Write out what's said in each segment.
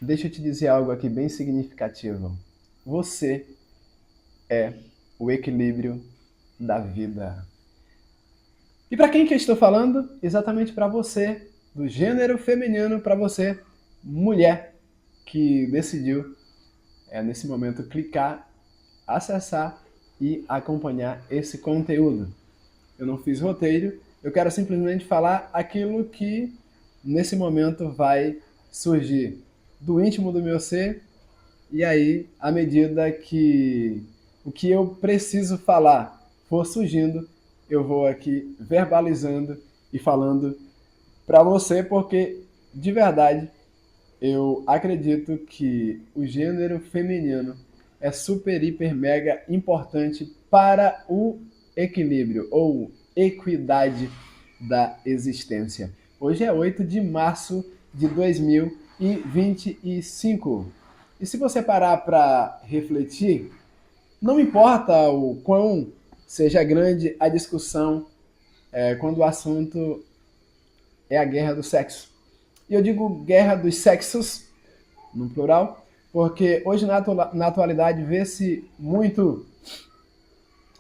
Deixa eu te dizer algo aqui bem significativo. Você é o equilíbrio da vida. E para quem que eu estou falando? Exatamente para você, do gênero feminino, para você, mulher, que decidiu, nesse momento, clicar, acessar e acompanhar esse conteúdo. Eu não fiz roteiro, eu quero simplesmente falar aquilo que nesse momento vai surgir do íntimo do meu ser, e aí, à medida que o que eu preciso falar for surgindo, eu vou aqui verbalizando e falando para você, porque de verdade eu acredito que o gênero feminino é super, hiper, mega importante para o equilíbrio ou equidade da existência. Hoje é 8 de março de 2025. E se você parar para refletir, não importa o quão seja grande a discussão quando o assunto é a guerra do sexo. E eu digo guerra dos sexos, no plural, porque hoje na atualidade vê-se muito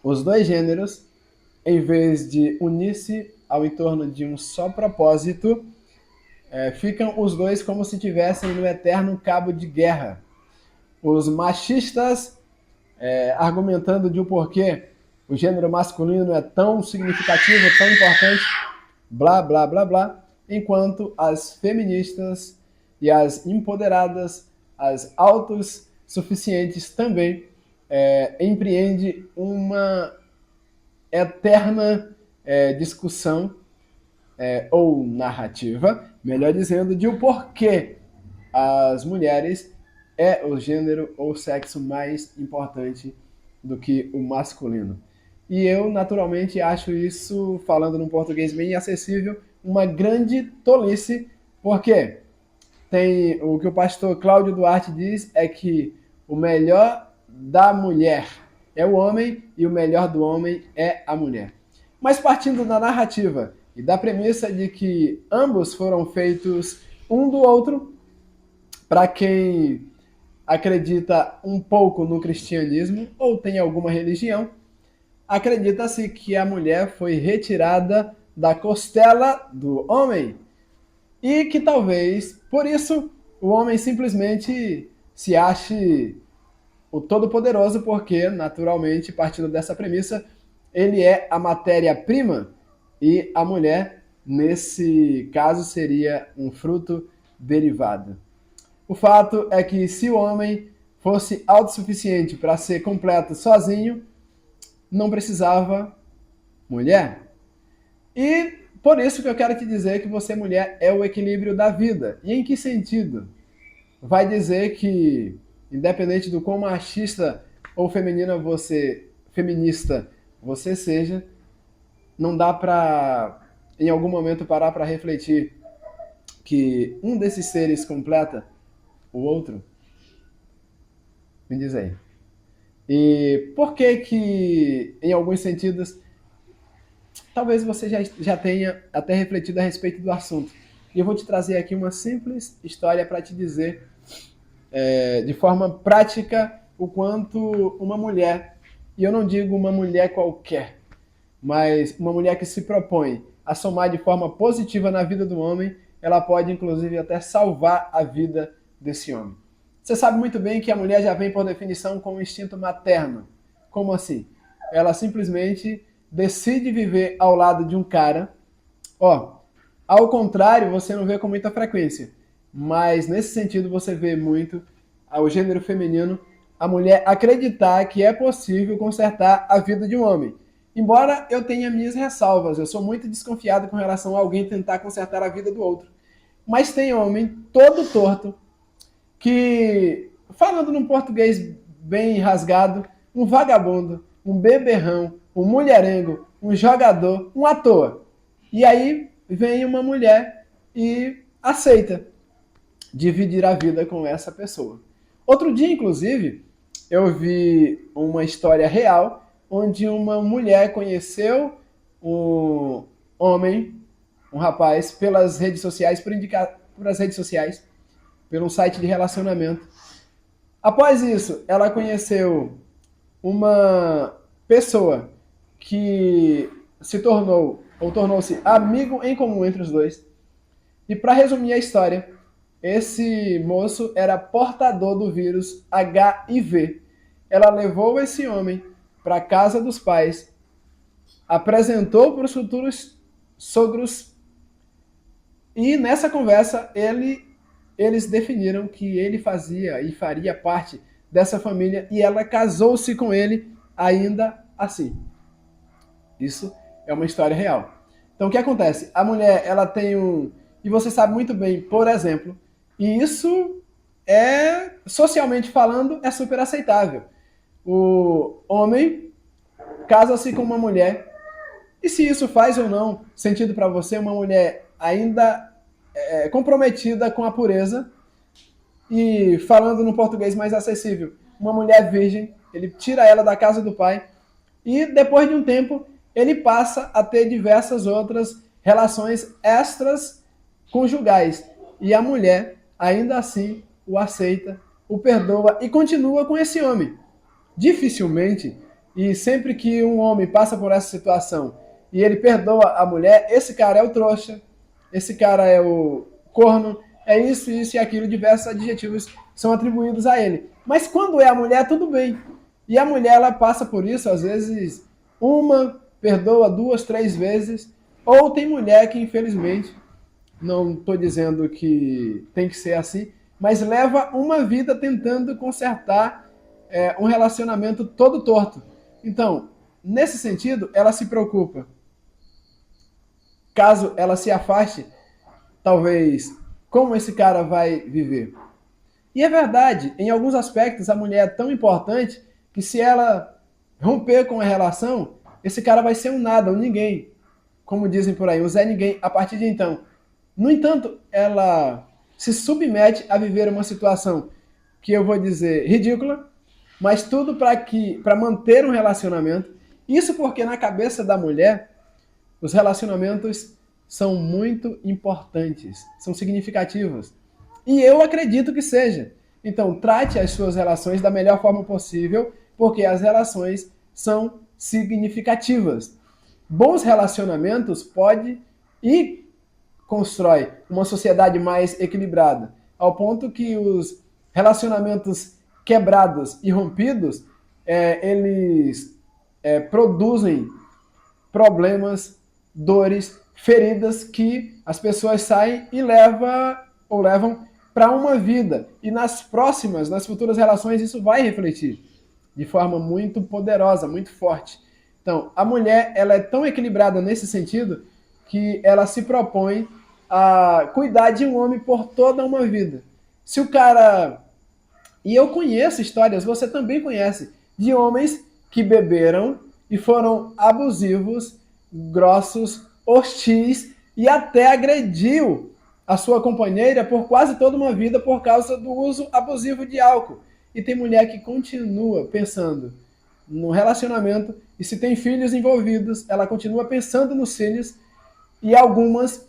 os dois gêneros, em vez de unir-se ao entorno de um só propósito, ficam os dois como se tivessem no eterno cabo de guerra. Os machistas argumentando de um porquê o gênero masculino é tão significativo, tão importante, blá, blá, blá, blá, enquanto as feministas e as empoderadas, as autossuficientes também empreendem uma eterna discussão ou narrativa, melhor dizendo, de o porquê as mulheres é o gênero ou sexo mais importante do que o masculino. E eu, naturalmente, acho isso, falando num português bem acessível, uma grande tolice, porque tem o que o pastor Cláudio Duarte diz é que o melhor da mulher é o homem e o melhor do homem é a mulher. Mas partindo da narrativa e da premissa de que ambos foram feitos um do outro, para quem acredita um pouco no cristianismo ou tem alguma religião, acredita-se que a mulher foi retirada da costela do homem e que talvez, por isso, o homem simplesmente se ache o Todo-Poderoso, porque, naturalmente, partindo dessa premissa, ele é a matéria-prima e a mulher, nesse caso, seria um fruto derivado. O fato é que se o homem fosse autossuficiente para ser completo sozinho, não precisava mulher. E por isso que eu quero te dizer que você, mulher, é o equilíbrio da vida. E em que sentido? Vai dizer que, independente do quão machista ou feminista você seja, não dá para, em algum momento, parar para refletir que um desses seres completa o outro? Me diz aí. E por que que, em alguns sentidos, talvez você já tenha até refletido a respeito do assunto. E eu vou te trazer aqui uma simples história para te dizer, de forma prática, o quanto uma mulher, e eu não digo uma mulher qualquer, mas uma mulher que se propõe a somar de forma positiva na vida do homem, ela pode inclusive até salvar a vida desse homem. Você sabe muito bem que a mulher já vem por definição com um instinto materno. Como assim? Ela simplesmente decide viver ao lado de um cara. Ó, ao contrário, você não vê com muita frequência, mas nesse sentido você vê muito o gênero feminino, a mulher acreditar que é possível consertar a vida de um homem. Embora eu tenha minhas ressalvas, eu sou muito desconfiado com relação a alguém tentar consertar a vida do outro. Mas tem homem todo torto que, falando num português bem rasgado, um vagabundo, um beberrão, um mulherengo, um jogador, um à toa. E aí vem uma mulher e aceita dividir a vida com essa pessoa. Outro dia, inclusive, eu vi uma história real onde uma mulher conheceu um homem, um rapaz, pelas redes sociais, por redes sociais, por um site de relacionamento. Após isso, ela conheceu uma pessoa que se tornou ou tornou-se amigo em comum entre os dois. E para resumir a história, esse moço era portador do vírus HIV. Ela levou esse homem para a casa dos pais, apresentou para os futuros sogros e nessa conversa eles definiram que ele fazia e faria parte dessa família e ela casou-se com ele ainda assim. Isso é uma história real. Então o que acontece? A mulher, ela tem um... E você sabe muito bem, por exemplo, e isso é, socialmente falando, é super aceitável. O homem casa-se com uma mulher, e se isso faz ou não sentido para você, uma mulher ainda comprometida com a pureza, e falando no português mais acessível, uma mulher virgem, ele tira ela da casa do pai, e depois de um tempo, ele passa a ter diversas outras relações extras conjugais. E a mulher, ainda assim, o aceita, o perdoa e continua com esse homem. Dificilmente, e sempre que um homem passa por essa situação e ele perdoa a mulher, esse cara é o trouxa, esse cara é o corno, é isso e aquilo, diversos adjetivos são atribuídos a ele. Mas quando é a mulher, tudo bem. E a mulher, ela passa por isso, às vezes, uma, perdoa 2, 3 vezes, ou tem mulher que, infelizmente, não estou dizendo que tem que ser assim, mas leva uma vida tentando consertar um relacionamento todo torto. Então, nesse sentido, ela se preocupa. Caso ela se afaste, talvez, como esse cara vai viver? E é verdade, em alguns aspectos a mulher é tão importante que se ela romper com a relação, esse cara vai ser um nada, um ninguém. Como dizem por aí, um Zé Ninguém a partir de então. No entanto, ela se submete a viver uma situação que eu vou dizer ridícula, mas tudo para manter um relacionamento. Isso porque na cabeça da mulher, os relacionamentos são muito importantes, são significativos. E eu acredito que seja. Então, trate as suas relações da melhor forma possível, porque as relações são significativas. Bons relacionamentos podem e constrói uma sociedade mais equilibrada, ao ponto que os relacionamentos quebrados e rompidos, eles produzem problemas, dores, feridas que as pessoas saem e levam para uma vida. E nas futuras relações, isso vai refletir de forma muito poderosa, muito forte. Então, a mulher, ela é tão equilibrada nesse sentido que ela se propõe a cuidar de um homem por toda uma vida. Se o cara... E eu conheço histórias, você também conhece, de homens que beberam e foram abusivos, grossos, hostis e até agrediu a sua companheira por quase toda uma vida por causa do uso abusivo de álcool. E tem mulher que continua pensando no relacionamento e se tem filhos envolvidos, ela continua pensando nos filhos e algumas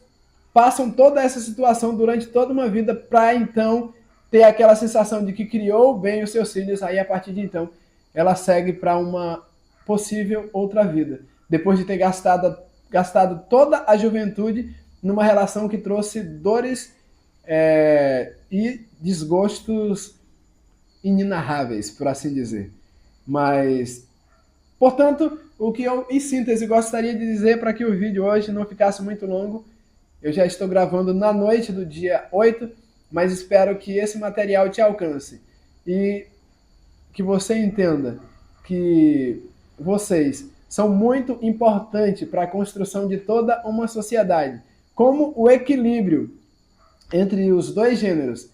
passam toda essa situação durante toda uma vida para então ter aquela sensação de que criou bem os seus filhos, aí a partir de então ela segue para uma possível outra vida, depois de ter gastado toda a juventude numa relação que trouxe dores e desgostos inenarráveis, por assim dizer. Mas, portanto, o que eu, em síntese, gostaria de dizer para que o vídeo hoje não ficasse muito longo, eu já estou gravando na noite do dia 8, mas espero que esse material te alcance e que você entenda que vocês são muito importantes para a construção de toda uma sociedade, como o equilíbrio entre os dois gêneros.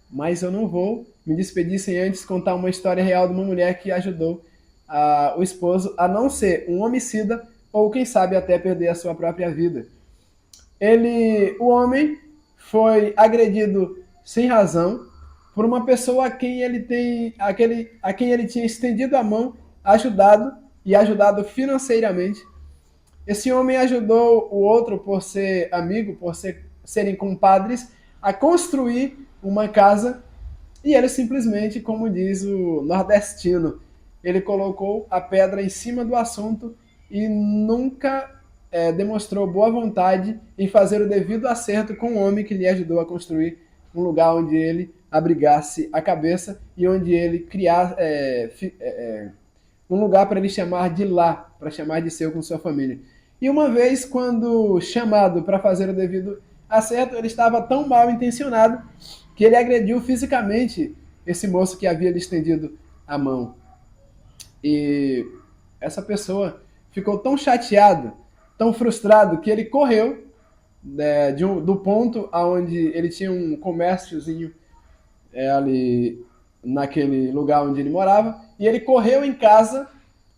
Mas eu não vou me despedir sem antes contar uma história real de uma mulher que ajudou o esposo a não ser um homicida ou, quem sabe, até perder a sua própria vida. O homem foi agredido sem razão por uma pessoa a quem ele tinha estendido a mão, ajudado financeiramente. Esse homem ajudou o outro por ser amigo, serem compadres, a construir uma casa e ele simplesmente, como diz o nordestino, ele colocou a pedra em cima do assunto e nunca demonstrou boa vontade em fazer o devido acerto com o homem que lhe ajudou a construir um lugar onde ele abrigasse a cabeça e onde ele criasse um lugar para ele chamar de lá, para chamar de seu com sua família. E uma vez, quando chamado para fazer o devido acerto, ele estava tão mal intencionado que ele agrediu fisicamente esse moço que havia lhe estendido a mão. E essa pessoa ficou tão chateado, tão frustrado, que ele correu do ponto aonde ele tinha um comérciozinho ali naquele lugar onde ele morava, e ele correu em casa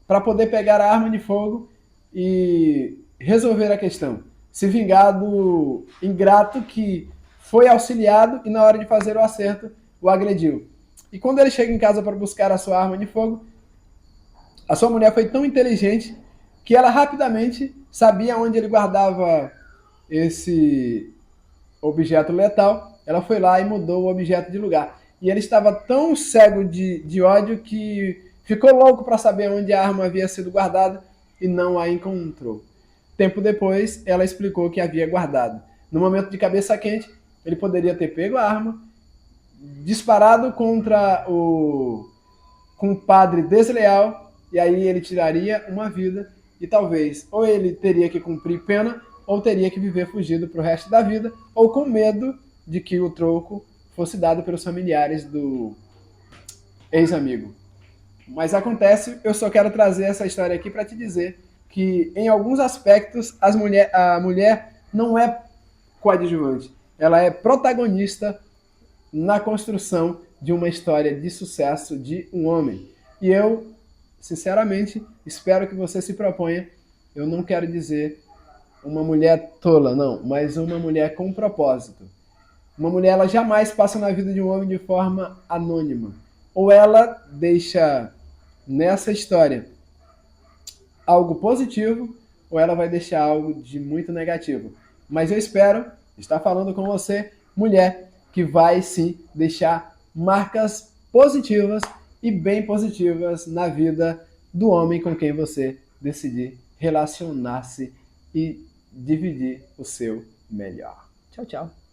para poder pegar a arma de fogo e resolver a questão. Se vingar do ingrato que foi auxiliado e na hora de fazer o acerto o agrediu. E quando ele chega em casa para buscar a sua arma de fogo, a sua mulher foi tão inteligente que ela rapidamente sabia onde ele guardava esse objeto letal. Ela foi lá e mudou o objeto de lugar. E ele estava tão cego de ódio que ficou louco para saber onde a arma havia sido guardada e não a encontrou. Tempo depois, ela explicou que havia guardado. No momento de cabeça quente, ele poderia ter pego a arma, disparado contra o compadre desleal, e aí ele tiraria uma vida, e talvez ou ele teria que cumprir pena, ou teria que viver fugido para o resto da vida, ou com medo de que o troco fosse dado pelos familiares do ex-amigo. Mas acontece, eu só quero trazer essa história aqui para te dizer que, em alguns aspectos, a mulher não é coadjuvante. Ela é protagonista na construção de uma história de sucesso de um homem. E eu, sinceramente, espero que você se proponha. Eu não quero dizer uma mulher tola, não, mas uma mulher com propósito. Uma mulher, ela jamais passa na vida de um homem de forma anônima. Ou ela deixa nessa história algo positivo, ou ela vai deixar algo de muito negativo. Mas eu espero estar falando com você, mulher, que vai sim deixar marcas positivas e bem positivas na vida do homem com quem você decidir relacionar-se e dividir o seu melhor. Tchau, tchau.